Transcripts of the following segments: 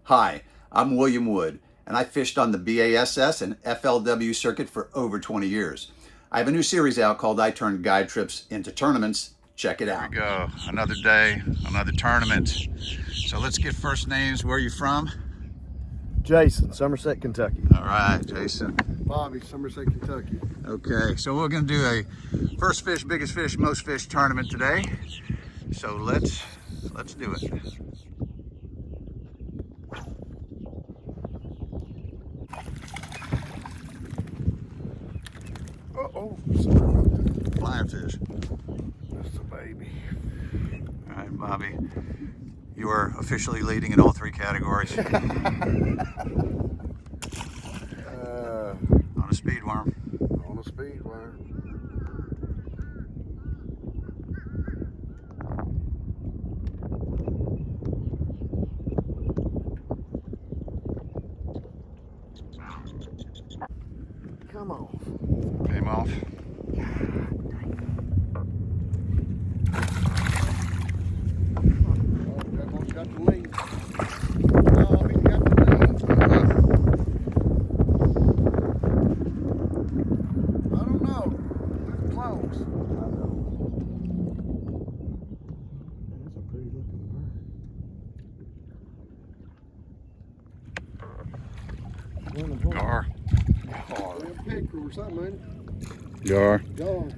Hi, I'm William Wood, and I fished on the BASS and FLW circuit for over 20 years. I have a new series out called I Turn Guide Trips into Tournaments. Check it out. Here we go. Another day, another tournament. So let's get first names. Where are you from? Jason, Somerset, Kentucky. All right, Jason. Bobby, Somerset, Kentucky. Okay, so we're going to do a first fish, biggest fish, most fish tournament today. So let's do it. Uh-oh, sorry about that. Flying fish. That's a baby. All right, Bobby. You are officially leading in all three categories. On a speed worm. On a speed worm. Come on. Came off. That one's got the lead. Oh, he got the lead. I don't know. It's close. That's a pretty looking bird. Gar. Pickerel or something, ain't it? Gar. Go.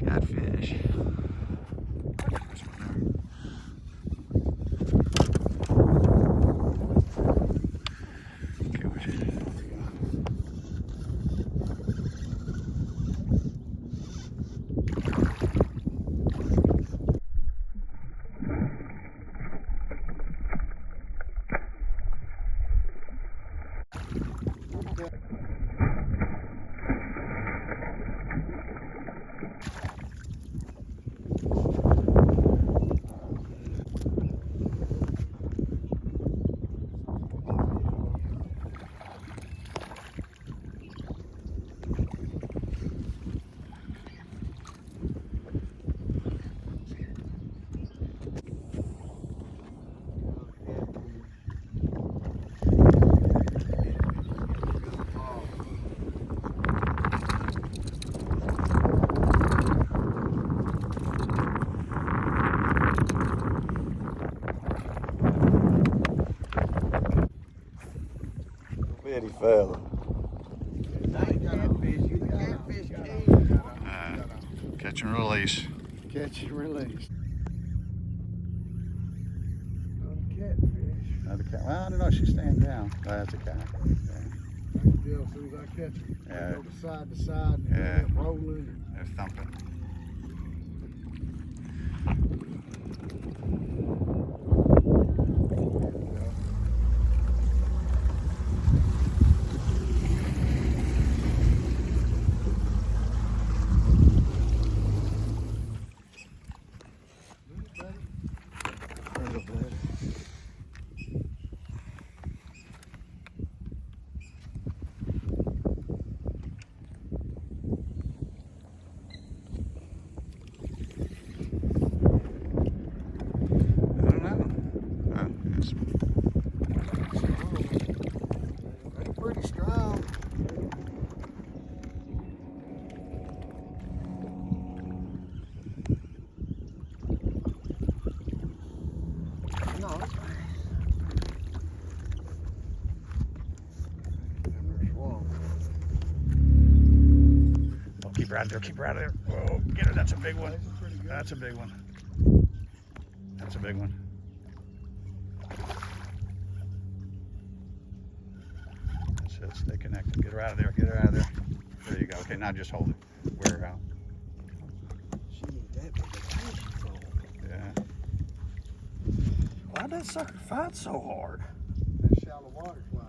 Catfish. Betty fella. Catch and release. Catch and release. Catfish. Another cat. Well, I don't know. She's staying down. Oh, that's a cat. Yeah. I can tell as soon as I catch her. Yeah. I go to side to side and Yeah. rolling. They're thumping. Pretty strong. No. Oh, keep her out there. Keep her out there. Whoa, get her. That's a big one. That's a big one. That's a big one. That's it. Stay connected. Get her out of there. Get her out of there. There you go. Okay, now just hold it. Wear her out. She ain't that big a fish, though. Yeah. Why'd that sucker fight so hard? That shallow water fly.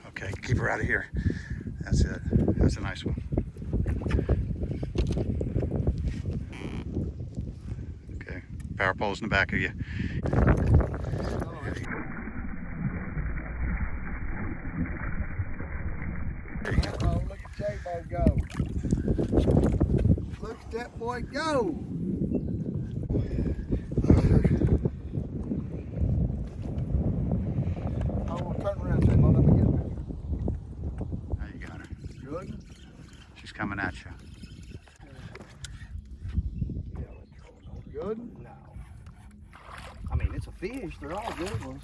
Okay, keep her out of here. That's it. That's a nice one. Okay, power pole's in the back of you. Oh, look at J-Bo go. Look at that boy go. Oh, turn around, J-Bo. Let me get her. Now you got her. Good? She's coming at you. Good? No. I mean, it's a fish. They're all good ones.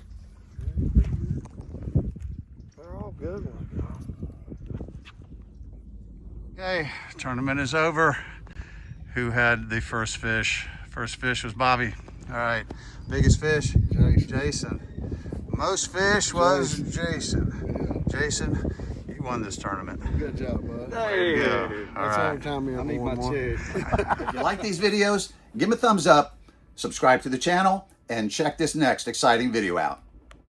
They're all good ones. Okay, tournament is over. Who had the first fish? First fish was Bobby. All right, biggest fish? Jason. Most fish was Jason. Jason, you won this tournament. Good job, bud. Hey. Yeah. All That's right. every time we I have need one my more. check. If you like these videos, give them a thumbs up, subscribe to the channel, and check this next exciting video out.